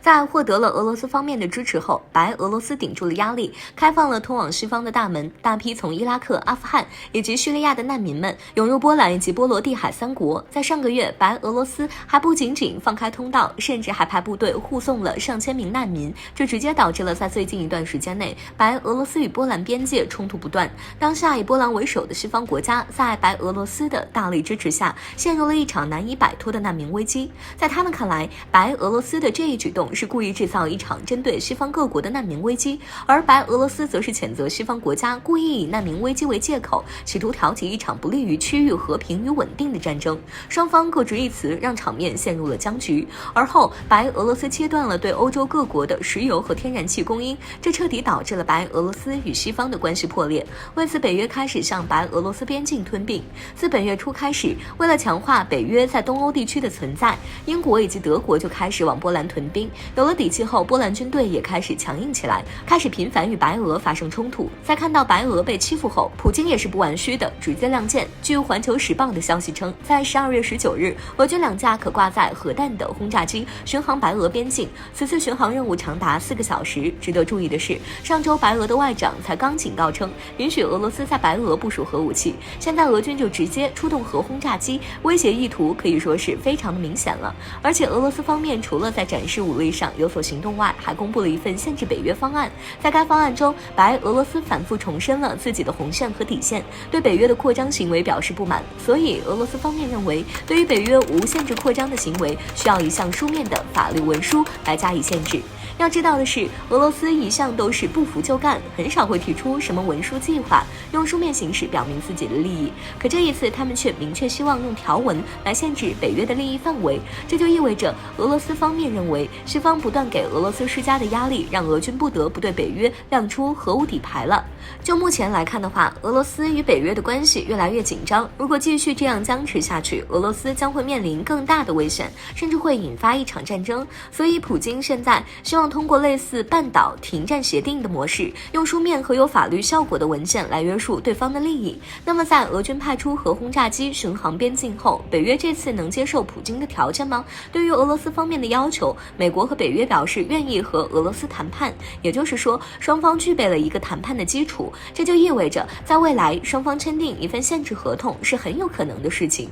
在获得了俄罗斯方面的支持后，白俄罗斯顶住了压力，开放了通往西方的大门，大批从伊拉克、阿富汗以及叙利亚的难民们涌入波兰以及波罗的海3国。在上个月，白俄罗斯还不仅仅放开通道，甚至还派部队护送了上千名难民，这直接导致了在最近一段时间内，白俄罗斯与波兰边界冲突不断。当下以波兰为首的西方国家在白俄罗斯的大力支持下，陷入了一场难以摆脱的难民危机。在他们看来，白俄罗斯的这一举动是故意制造一场针对西方各国的难民危机，而白俄罗斯则是谴责西方国家故意以难民危机为借口，企图挑起一场不利于区域和平与稳定的战争。双方各执一词，让场面陷入了僵局。而后，白俄罗斯切断了对欧洲各国的石油和天然气供应，这彻底导致了白俄罗斯与西方的关系破裂。为此，北约开始向白俄罗斯边境吞并。自本月初开始，为了强化北约在东欧地区的存在，英国以及德国就开始往波兰屯兵。有了底气后，波兰军队也开始强硬起来，开始频繁与白俄发生冲突。在看到白俄被欺负后，普京也是不玩虚的，直接亮剑。据《环球时报》的消息称，在12月19日，俄军2架可挂载核弹的轰炸机巡航白俄边境，此次巡航任务长达4个小时。值得注意的是，上周白俄的外长才刚警告称，允许俄罗斯在白俄部署核武器，现在俄军就直接出动核轰炸机，威胁意图可以说是非常的明显了。而且俄罗斯方面除了在展示武力上有所行动外，还公布了一份限制北约方案。在该方案中，白俄罗斯反复重申了自己的红线和底线，对北约的扩张行为表示不满。所以俄罗斯方面认为，对于北约无限制扩张的行为，需要一项书面的法律文书来加以限制。要知道的是，俄罗斯一向都是不服就干，很少会提出什么文书计划，用书面形式表明自己的利益。可这一次，他们却明确希望用条文来限制北约的利益范围，这就意味着俄罗斯方面认为，西方不断给俄罗斯施加的压力，让俄军不得不对北约亮出核武底牌了。就目前来看的话，俄罗斯与北约的关系越来越紧张，如果继续这样僵持下去，俄罗斯将会面临更大的危险，甚至会引发一场战争。所以普京现在希望通过类似半岛停战协定的模式，用书面和有法律效果的文件来约束对方的利益。那么在俄军派出核轰炸机巡航边境后，北约这次能接受普京的条件吗？对于俄罗斯方面的要求，美国和北约表示愿意和俄罗斯谈判，也就是说双方具备了一个谈判的基础，这就意味着在未来双方签订一份限制合同是很有可能的事情。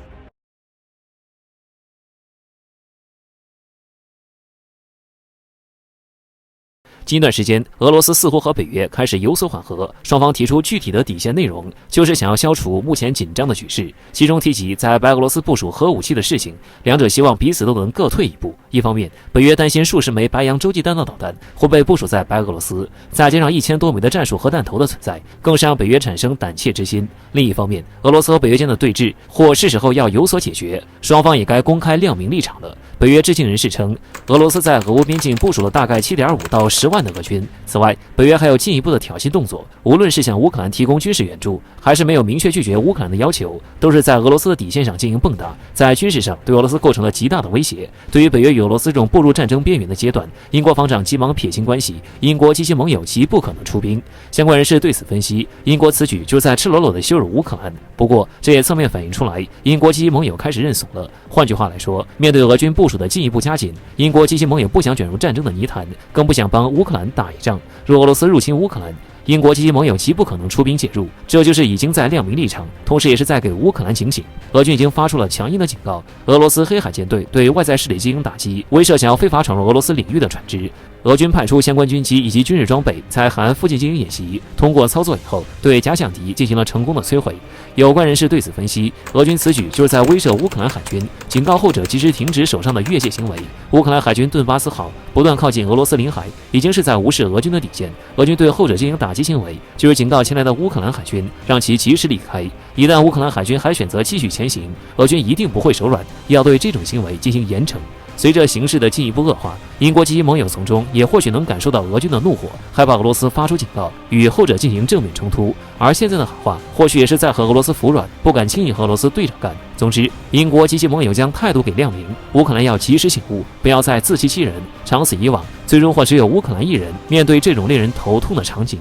近一段时间，俄罗斯似乎和北约开始有所缓和，双方提出具体的底线内容，就是想要消除目前紧张的局势。其中提及在白俄罗斯部署核武器的事情，两者希望彼此都能各退一步。一方面，北约担心数十枚白杨洲际弹道导弹会被部署在白俄罗斯，再加上1000多枚的战术核弹头的存在，更是让北约产生胆怯之心。另一方面，俄罗斯和北约间的对峙或是时候要有所解决，双方也该公开亮明立场了。北约知情人士称，俄罗斯在俄乌边境部署了大概7.5到10万的俄军。此外，北约还有进一步的挑衅动作，无论是向乌克兰提供军事援助，还是没有明确拒绝乌克兰的要求，都是在俄罗斯的底线上进行蹦跶，在军事上对俄罗斯构成了极大的威胁。对于北约与俄罗斯这种步入战争边缘的阶段，英国防长急忙撇清关系，英国及其盟友极不可能出兵。相关人士对此分析，英国此举就是在赤裸裸地羞辱乌克兰。不过，这也侧面反映出来，英国及其盟友开始认怂了。换句话来说，面对俄军部署的进一步加紧，英国及其盟友不想卷入战争的泥潭，更不想帮乌克兰打一仗。若俄罗斯入侵乌克兰，英国及其盟友极不可能出兵介入，这就是已经在亮明立场，同时也是在给乌克兰警醒。俄军已经发出了强硬的警告，俄罗斯黑海舰队对外在势力进行打击，威慑想要非法闯入俄罗斯领域的船只。俄军派出相关军机以及军事装备，在海岸附近进行演习，通过操作以后，对假想敌进行了成功的摧毁。有关人士对此分析，俄军此举就是在威慑乌克兰海军，警告后者及时停止手上的越界行为。乌克兰海军顿巴斯号不断靠近俄罗斯领海，已经是在无视俄军的底线。俄军对后者进行打击行为，就是警告前来的乌克兰海军，让其及时离开。一旦乌克兰海军还选择继续前行，俄军一定不会手软，要对这种行为进行严惩。随着形势的进一步恶化，英国及其盟友从中也或许能感受到俄军的怒火，害怕俄罗斯发出警告，与后者进行正面冲突。而现在的喊话，或许也是在和俄罗斯服软，不敢轻易和俄罗斯对着干。总之，英国及其盟友将态度给亮明，乌克兰要及时醒悟，不要再自欺欺人。长此以往，最终或只有乌克兰一人面对这种令人头痛的场景。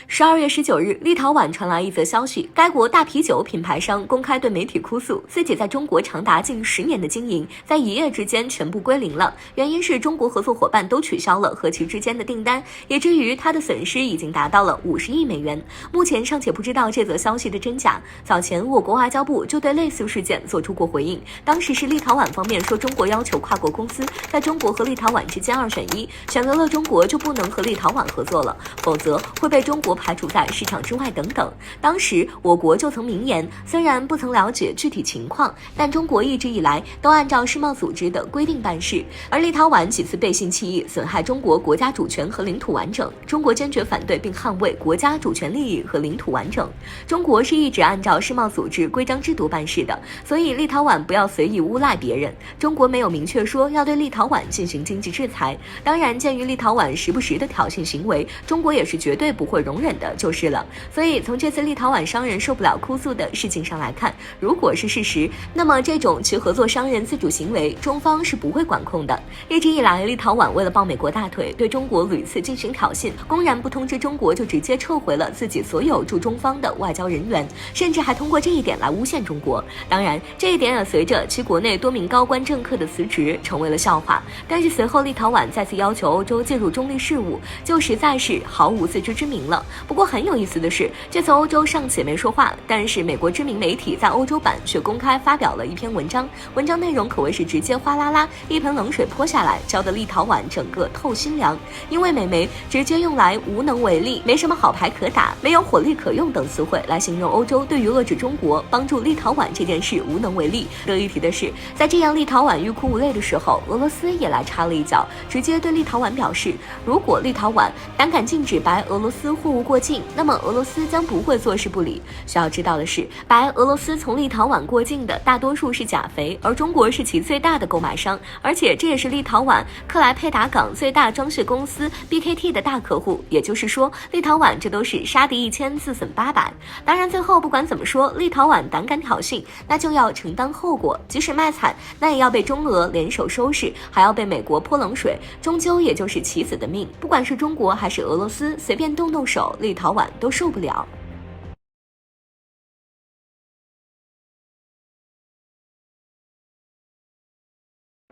12月19日，立陶宛传来一则消息，该国大啤酒品牌商公开对媒体哭诉，自己在中国长达近10年的经营，在一夜之间全部归零了。原因是中国合作伙伴都取消了和其之间的订单，以至于它的损失已经达到了50亿美元。目前尚且不知道这则消息的真假。早前，我国外交部就对类似事件做出过回应，当时是立陶宛方面说中国要求跨国公司在中国和立陶宛之间2选1，选择了中国就不能和立陶宛合作了，否则会被中国排除在市场之外等等。当时我国就曾明言，虽然不曾了解具体情况，但中国一直以来都按照世贸组织的规定办事。而立陶宛几次背信弃义，损害中国国家主权和领土完整，中国坚决反对并捍卫国家主权利益和领土完整。中国是一直按照世贸组织规章制度办事的，所以立陶宛不要随意诬赖别人。中国没有明确说要对立陶宛进行经济制裁，当然鉴于立陶宛时不时的挑衅行为，中国也是绝对不会容忍的就是了。所以从这次立陶宛商人受不了哭诉的事情上来看，如果是事实，那么这种其合作商人自主行为，中方是不会管控的。一直以来，立陶宛为了抱美国大腿，对中国屡次进行挑衅，公然不通知中国就直接撤回了自己所有驻中方的外交人员，甚至还通过这一点来诬陷中国。当然，这一点也随着其国内多名高官政客的辞职成为了笑话。但是随后立陶宛再次要求欧洲介入中立事务，就实在是毫无自知之明了。不过很有意思的是，这次欧洲尚且没说话，但是美国知名媒体在欧洲版却公开发表了一篇文章，文章内容可谓是直接哗啦啦一盆冷水泼下来，浇得立陶宛整个透心凉。因为美媒直接用来无能为力、没什么好牌可打、没有火力可用等词汇来形容欧洲对于遏制中国、帮助立陶宛这件事无能为力。得一提的是，在这样立陶宛欲哭无泪的时候，俄罗斯也来插了一脚，直接对立陶宛表示，如果立陶宛胆敢禁止白俄罗斯货物过境，那么俄罗斯将不会坐视不理。需要知道的是，白俄罗斯从立陶宛过境的大多数是钾肥，而中国是其最大的购买商，而且这也是立陶宛克莱佩达港最大装饰公司 BKT 的大客户。也就是说，立陶宛这都是杀敌1000自损800。当然，最后不管怎么说，立陶宛胆敢挑衅，那就要承担后果，即使卖惨，那也要被中俄联手收拾，还要被美国泼冷水，终究也就是棋子的命。不管是中国还是俄罗斯，随便动手，立陶宛都受不了。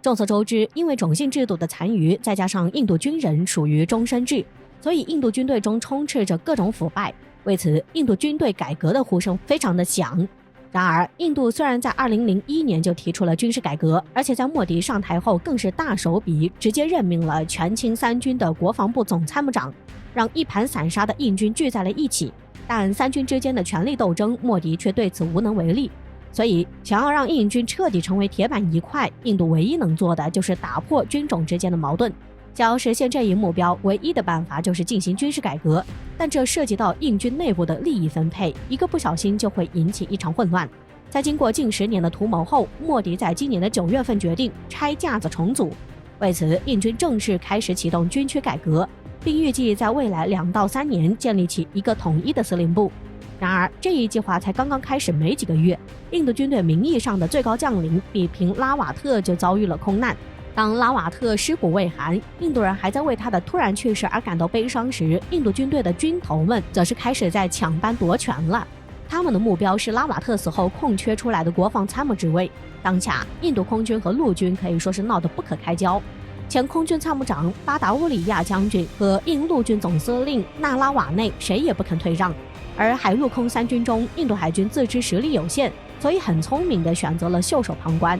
众所周知，因为种姓制度的残余，再加上印度军人属于终身制，所以印度军队中充斥着各种腐败。为此，印度军队改革的呼声非常的响。然而，印度虽然在2001年就提出了军事改革，而且在莫迪上台后更是大手笔，直接任命了全清三军的国防部总参谋长，让一盘散沙的印军聚在了一起。但三军之间的权力斗争，莫迪却对此无能为力。所以，想要让印军彻底成为铁板一块，印度唯一能做的就是打破军种之间的矛盾。想要实现这一目标，唯一的办法就是进行军事改革，但这涉及到印军内部的利益分配，一个不小心就会引起一场混乱。在经过近10年的图谋后，莫迪在今年的9月份决定拆架子重组。为此，印军正式开始启动军区改革，并预计在未来2到3年建立起一个统一的司令部。然而，这一计划才刚刚开始没几个月，印度军队名义上的最高将领比平拉瓦特就遭遇了空难。当拉瓦特尸骨未寒，印度人还在为他的突然去世而感到悲伤时，印度军队的军头们则是开始在抢班夺权了。他们的目标是拉瓦特死后空缺出来的国防参谋职位。当下，印度空军和陆军可以说是闹得不可开交。前空军参谋长巴达乌里亚将军和印陆军总司令纳拉瓦内谁也不肯退让。而海陆空三军中，印度海军自知实力有限，所以很聪明地选择了袖手旁观。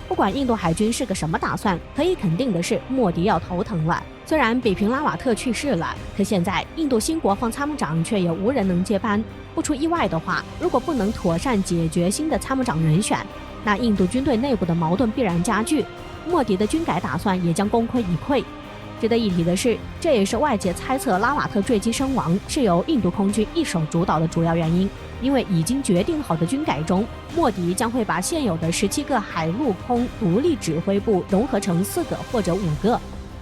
不管印度海军是个什么打算，可以肯定的是，莫迪要头疼了。虽然比平拉瓦特去世了，可现在印度新国防参谋长却也无人能接班。不出意外的话，如果不能妥善解决新的参谋长人选，那印度军队内部的矛盾必然加剧，莫迪的军改打算也将功亏一篑。值得一提的是，这也是外界猜测拉瓦特坠机身亡是由印度空军一手主导的主要原因。因为已经决定好的军改中，莫迪将会把现有的17个海陆空独立指挥部融合成4个或者5个，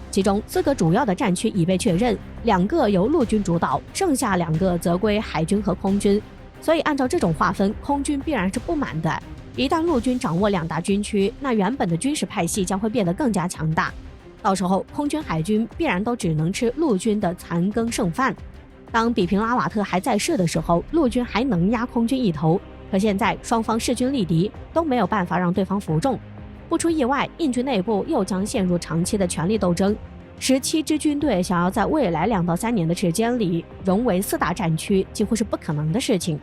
其中4个主要的战区已被确认，2个由陆军主导，剩下2个则归海军和空军。所以按照这种划分，空军必然是不满的。一旦陆军掌握2大军区，那原本的军事派系将会变得更加强大，到时候空军海军必然都只能吃陆军的残羹剩饭。当比平拉瓦特还在世的时候，陆军还能压空军一头，可现在双方势均力敌，都没有办法让对方服众。不出意外，印军内部又将陷入长期的权力斗争。17支军队想要在未来2到3年的时间里融为4大战区，几乎是不可能的事情。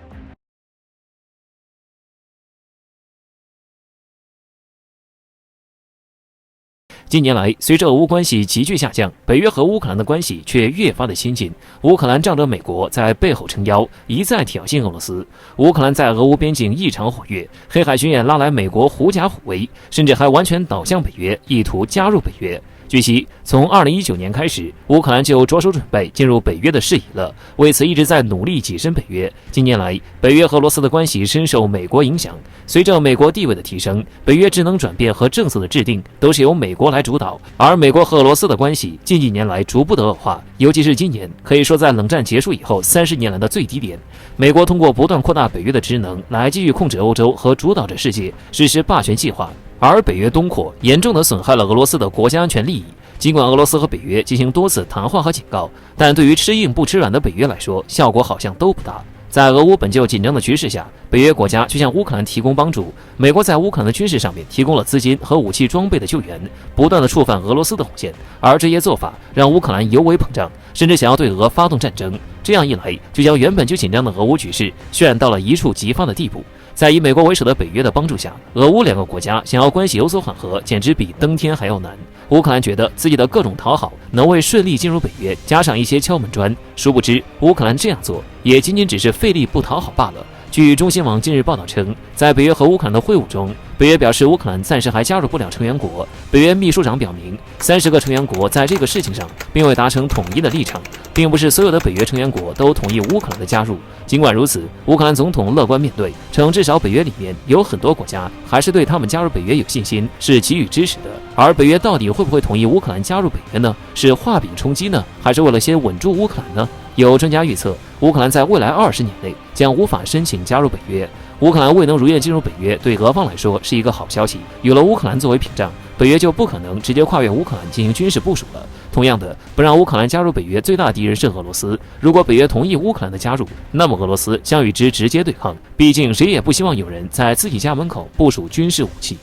近年来，随着俄乌关系急剧下降，北约和乌克兰的关系却越发的亲近。乌克兰仗着美国在背后撑腰，一再挑衅俄罗斯。乌克兰在俄乌边境异常活跃，黑海军演拉来美国狐假虎威，甚至还完全倒向北约，意图加入北约。据悉，从2019年开始，乌克兰就着手准备进入北约的事宜了，为此一直在努力跻身北约。近年来，北约和俄罗斯的关系深受美国影响，随着美国地位的提升，北约职能转变和政策的制定都是由美国来主导，而美国和俄罗斯的关系近几年来逐步的恶化，尤其是今年，可以说在冷战结束以后30年来的最低点。美国通过不断扩大北约的职能来继续控制欧洲和主导着世界，实施霸权计划。而北约东扩严重地损害了俄罗斯的国家安全利益。尽管俄罗斯和北约进行多次谈话和警告，但对于吃硬不吃软的北约来说，效果好像都不大。在俄乌本就紧张的局势下，北约国家却向乌克兰提供帮助。美国在乌克兰的军事上面提供了资金和武器装备的救援，不断的触犯俄罗斯的红线，而这些做法让乌克兰尤为膨胀，甚至想要对俄发动战争。这样一来，就将原本就紧张的俄乌局势渲染到了一触即发的地步。在以美国为首的北约的帮助下，俄乌2个国家想要关系有所缓和，简直比登天还要难。乌克兰觉得自己的各种讨好能为顺利进入北约加上一些敲门砖，殊不知乌克兰这样做也仅仅只是费力不讨好罢了。据中新网近日报道称，在北约和乌克兰的会晤中，北约表示乌克兰暂时还加入不了成员国。北约秘书长表明，30个成员国在这个事情上并未达成统一的立场，并不是所有的北约成员国都同意乌克兰的加入。尽管如此，乌克兰总统乐观面对，称至少北约里面有很多国家还是对他们加入北约有信心，是给予支持的。而北约到底会不会同意乌克兰加入北约呢？是画饼充饥呢，还是为了先稳住乌克兰呢？有专家预测，乌克兰在未来20年内将无法申请加入北约。乌克兰未能如愿进入北约，对俄方来说是一个好消息。有了乌克兰作为屏障，北约就不可能直接跨越乌克兰进行军事部署了。同样的，不让乌克兰加入北约，最大的敌人是俄罗斯。如果北约同意乌克兰的加入，那么俄罗斯将与之直接对抗。毕竟谁也不希望有人在自己家门口部署军事武器。